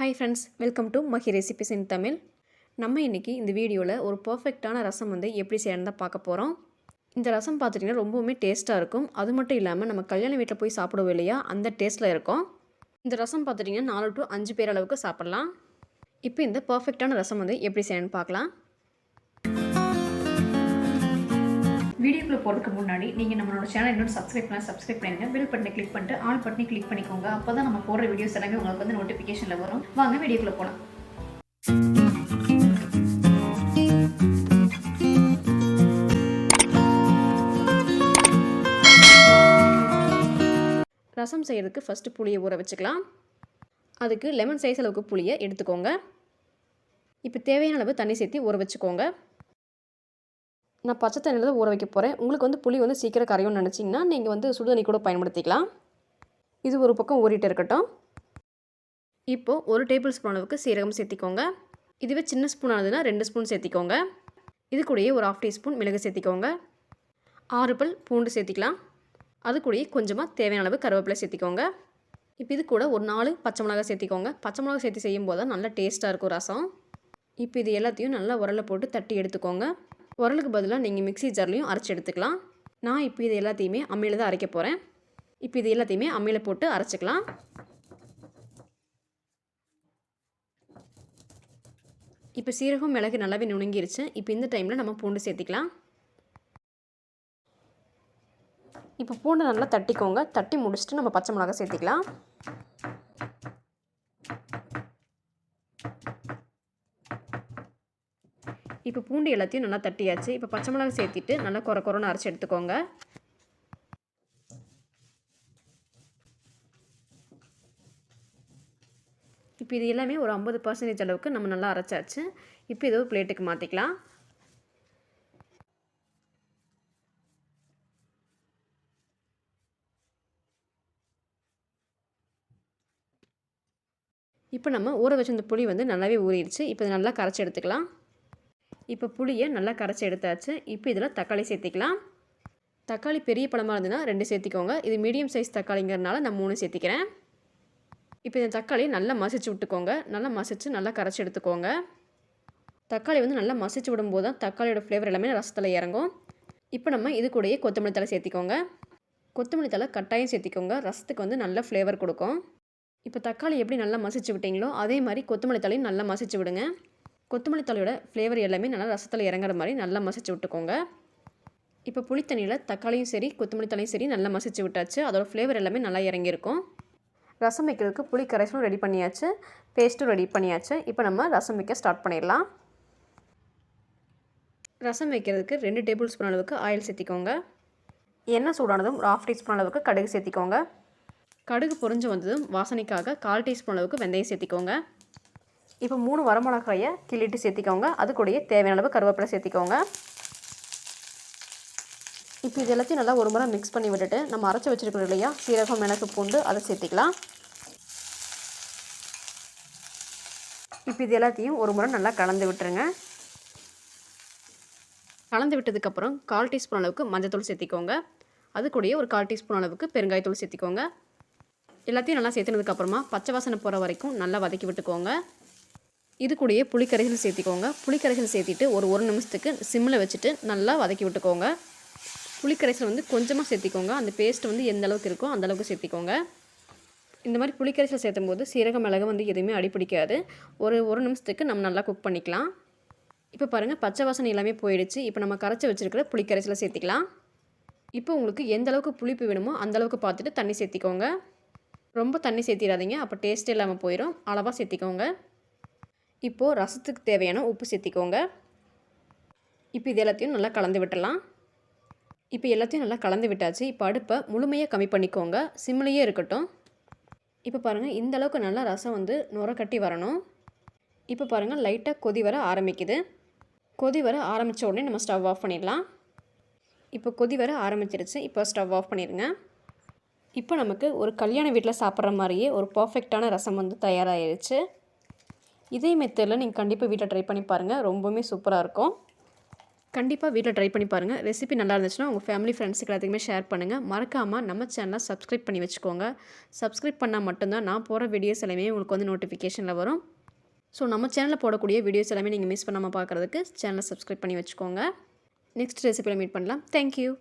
Hi friends, welcome to Mahi recipes இன் தமிழ். நம்ம இன்றைக்கி இந்த வீடியோவில் ஒரு பர்ஃபெக்டான ரசம் எப்படி செய்யணும் தான் பார்க்க போகிறோம். இந்த ரசம் பார்த்துட்டிங்கன்னா ரொம்பவுமே டேஸ்ட்டாக இருக்கும். அது மட்டும் இல்லாமல் நம்ம கல்யாண வீட்டில் போய் சாப்பிடுவோம் இல்லையா, அந்த டேஸ்ட்டில் இருக்கும். இந்த ரசம் பார்த்துட்டிங்கன்னா 4 to 5 பேர் அளவுக்கு சாப்பிட்லாம். இப்போ இந்த பர்ஃபெக்டான ரசம் எப்படி செய்யணும்னு பார்க்கலாம். வீடியோக்குள்ளே போகிறதுக்கு முன்னாடி நீங்கள் நம்மளோட சேனல் இன்னொரு சப்ஸ்கிரைப் பண்ணிடுங்க. பெல் பட்டனை கிளிக் பண்ணிட்டு ஆல் பட்டனை கிளிக் பண்ணிக்கோங்க. அப்போ தான் நம்ம போடுற வீடியோஸ் எல்லாமே உங்களுக்கு நோட்டிஃபிகேஷனில் வரும். வாங்க வீடியோக்குள்ளே போகலாம். ரசம் செய்கிறதுக்கு ஃபஸ்ட்டு புளியை ஊற வச்சுக்கலாம். அதுக்கு லெமன் சைஸ் அளவுக்கு புளியை எடுத்துக்கோங்க. இப்போ தேவையான அளவு தண்ணி சேர்த்து ஊற வச்சுக்கோங்க. நான் பச்சை தண்ணியில் தான் ஊற வைக்க போகிறேன். உங்களுக்கு புளி சீக்கிரம் கரையும்னு நினச்சிங்கன்னா நீங்கள் சுடுதண்ணி கூட பயன்படுத்திக்கலாம். இது ஒரு பக்கம் ஊறிட்டு இருக்கட்டும். இப்போது 1 டேபிள் ஸ்பூன் அளவுக்கு சீரகம் சேர்த்திக்கோங்க. இதுவே சின்ன ஸ்பூன் ஆனதுன்னா 2 ஸ்பூன் சேர்த்திக்கோங்க. இது கூடயே ஒரு 1/2 டீஸ்பூன் மிளகு சேர்த்திக்கோங்க. 6 பல் பூண்டு சேர்த்திக்கலாம். அது கூடயே கொஞ்சமாக தேவையான அளவு கருவேப்பிலை சேர்த்திக்கோங்க. இப்போ இது கூட ஒரு 4 பச்சை மிளகாய் சேர்த்திக்கோங்க. பச்சை மிளகாய் சேர்த்து செய்யும் போது தான் நல்லா டேஸ்ட்டாக இருக்கும் ரசம். இப்போ இது எல்லாத்தையும் நல்லா உரலில் போட்டு தட்டி எடுத்துக்கோங்க. உரலுக்கு பதிலாக நீங்கள் மிக்ஸி ஜார்லையும் அரைச்சி எடுத்துக்கலாம். நான் இப்போ இது எல்லாத்தையுமே அம்மியில் தான் அரைக்க போகிறேன். இப்போ இது எல்லாத்தையுமே அம்மியில் போட்டு அரைச்சிக்கலாம். இப்போ சீரகம் மிளகு நல்லாவே நுணுங்கிருச்சு. இப்போ இந்த டைமில் நம்ம பூண்டு சேர்த்திக்கலாம். இப்போ பூண்டு நல்லா தட்டிக்கோங்க. தட்டி முடிச்சுட்டு நம்ம பச்சை மிளகாய் சேர்த்திக்கலாம். இப்போ பூண்டு எல்லாத்தையும் நல்லா தட்டியாச்சு. இப்போ பச்சை மிளகாய் சேர்த்திட்டு நல்லா கொரன்னு அரைச்சி எடுத்துக்கோங்க. இப்போ இது எல்லாமே ஒரு 50% அளவுக்கு நம்ம நல்லா அரைச்சாச்சு. இப்போ இதை ஒரு பிளேட்டுக்கு மாற்றிக்கலாம். இப்போ நம்ம ஊற வச்ச இந்த புளி நல்லாவே ஊறிடுச்சு. இப்போ இதை நல்லா கரைச்சி எடுத்துக்கலாம். இப்போ புளியை நல்லா கரைச்சி எடுத்தாச்சு. இப்போ இதில் தக்காளி சேர்த்திக்கலாம். தக்காளி பெரிய பழமாக இருந்ததுன்னா 2 சேர்த்திக்கோங்க. இது மீடியம் சைஸ் தக்காளிங்கிறதுனால நான் 3 சேர்த்திக்கிறேன். இப்போ இந்த தக்காளி நல்லா மசிச்சு விட்டுக்கோங்க. நல்லா மசிச்சு நல்லா கரைச்சி எடுத்துக்கோங்க. தக்காளி நல்லா மசிச்சு விடும்போது தான் தக்காளியோட ஃப்ளேவர் எல்லாமே ரசத்தில் இறங்கும். இப்போ நம்ம இது கூடயே கொத்தமல்லி தழை சேர்த்திக்கோங்க. கொத்தமல்லி தழை கட்டாயம் சேர்த்திக்கோங்க. ரசத்துக்கு நல்ல ஃப்ளேவர் கொடுக்கும். இப்போ தக்காளி எப்படி நல்லா மசிச்சு விட்டிங்களோ அதே மாதிரி கொத்தமல்லி தழையும் நல்லா மசிச்சு விடுங்க. கொத்தமல்லி தழையோட ஃப்ளேவர் எல்லாமே நல்லா ரசத்தில் இறங்குற மாதிரி நல்லா மசிச்சு விட்டுக்கோங்க. இப்போ புளித்தண்ணியில் தக்காளியும் சரி கொத்தமல்லி தழையும் சரி நல்லா மசிச்சு விட்டாச்சு. அதோடய ஃப்ளேவர் எல்லாமே நல்லா இறங்கியிருக்கும். ரசம் வைக்கிறதுக்கு புளி கரைசலும் ரெடி பண்ணியாச்சு, பேஸ்ட்டும் ரெடி பண்ணியாச்சு. இப்போ நம்ம ரசம் வைக்க ஸ்டார்ட் பண்ணிடலாம். ரசம் வைக்கிறதுக்கு 2 டேபிள் ஸ்பூன் அளவுக்கு ஆயில் சேர்த்திக்கோங்க. எண்ணெய் சூடானதும் ஒரு 1/2 டீஸ்பூன் அளவுக்கு கடுகு சேர்த்திக்கோங்க. கடுகு பொரிஞ்சு வந்ததும் வாசனைக்காக 1/4 டீஸ்பூன் அளவுக்கு வெந்தயம் சேர்த்திக்கோங்க. இப்போ 3 வரமிளகாயை கிள்ளிட்டு சேர்த்திக்கோங்க. அது கூடயே தேவையான அளவு கருவேப்பிலை சேர்த்திக்கோங்க. இப்போ இது எல்லாத்தையும் நல்லா ஒரு முறை மிக்ஸ் பண்ணி விட்டுட்டு நம்ம அரைச்சி வச்சுருக்கோம் இல்லையா சீரகம் மிளகு பூண்டு அதை சேர்த்திக்கலாம். இப்போ இது எல்லாத்தையும் ஒரு முறை நல்லா கலந்து விட்டுருங்க. கலந்து விட்டதுக்கப்புறம் 1/4 டீஸ்பூன் அளவுக்கு மஞ்சள்தூள் சேர்த்திக்கோங்க. அது கூடயே ஒரு 1/4 டீஸ்பூன் அளவுக்கு பெருங்காயத்தூள் சேர்த்திக்கோங்க. எல்லாத்தையும் நல்லா சேர்த்துனதுக்கப்புறமா பச்சை வாசனை போகிற வரைக்கும் நல்லா வதக்கி விட்டுக்கோங்க. இது கூடயே புளிக்கரைசல் சேர்த்திக்கோங்க. புளிக்கரைசல் சேர்த்திட்டு ஒரு 1 நிமிஷத்துக்கு சிம்மில் வச்சுட்டு நல்லா வதக்கி விட்டுக்கோங்க. புளிக்கரைசல் கொஞ்சமாக சேர்த்திக்கோங்க. அந்த பேஸ்ட் எந்த அளவுக்கு இருக்கோ அந்தளவுக்கு சேர்த்திக்கோங்க. இந்த மாதிரி புளிக்கரைசல் சேர்த்தும் போது சீரகம் மிளகு எதுவுமே அடிப்பிடிக்காது. ஒரு நிமிஷத்துக்கு நம்ம நல்லா குக் பண்ணிக்கலாம். இப்போ பாருங்கள் பச்சை வாசனை எல்லாமே போயிடுச்சு. இப்போ நம்ம கரைச்சி வச்சுருக்கிற புளிக்கரைசலை சேர்த்திக்கலாம். இப்போ உங்களுக்கு எந்த அளவுக்கு புளிப்பு வேணுமோ அந்தளவுக்கு பார்த்துட்டு தண்ணி சேர்த்திக்கோங்க. ரொம்ப தண்ணி சேர்த்திடாதீங்க, அப்போ டேஸ்ட் இல்லாமல் போயிடும். அளவாக சேர்த்திக்கோங்க. இப்போது ரசத்துக்கு தேவையான உப்பு சேர்த்திக்கோங்க. இப்போ இது எல்லாத்தையும் நல்லா கலந்து விட்டுடலாம். இப்போ எல்லாத்தையும் நல்லா கலந்து விட்டாச்சு. இப்போ அடுப்பை முழுமையாக கம்மி பண்ணிக்கோங்க. சிம்லேயே இருக்கட்டும். இப்போ பாருங்கள் இந்த அளவுக்கு நல்லா ரசம் நுர கட்டி வரணும். இப்போ பாருங்கள் லைட்டாக கொதி வர ஆரம்பிக்குது. கொதி வர ஆரம்பித்த உடனே நம்ம ஸ்டவ் ஆஃப் பண்ணிடலாம். இப்போ கொதி வர ஆரம்பிச்சிருச்சு. இப்போ ஸ்டவ் ஆஃப் பண்ணிடுங்க. இப்போ நமக்கு ஒரு கல்யாண வீட்டில் சாப்பிட்ற மாதிரியே ஒரு பர்ஃபெக்டான ரசம் தயாராகிடுச்சு. இதே மெத்தடில் நீங்கள் கண்டிப்பாக வீட்டில் ட்ரை பண்ணி பாருங்கள். ரொம்பவுமே சூப்பராக இருக்கும். கண்டிப்பாக வீட்டில் ட்ரை பண்ணி பாருங்கள். ரெசிபி நல்லா இருந்துச்சுன்னா உங்கள் ஃபேமிலி ஃப்ரெண்ட்ஸுக்கு எல்லாத்துக்குமே ஷேர் பண்ணுங்கள். மறக்காமல் நம்ம சேனலை சப்ஸ்கிரைப் பண்ணி வச்சுக்கோங்க. சப்ஸ்கிரைப் பண்ணால் மட்டும்தான் நான் போகிற வீடியோஸ் எல்லாமே உங்களுக்கு வந்து நோட்டிஃபிகேஷனில் வரும். ஸோ நம்ம சேனலில் போடக்கூடிய வீடியோஸ் எல்லாமே நீங்கள் மிஸ் பண்ணாமல் பார்க்குறதுக்கு சேனலை சப்ஸ்கிரைப் பண்ணி வச்சுக்கோங்க. நெக்ஸ்ட் ரெசிபியில் மீட் பண்ணலாம். தேங்க்யூ.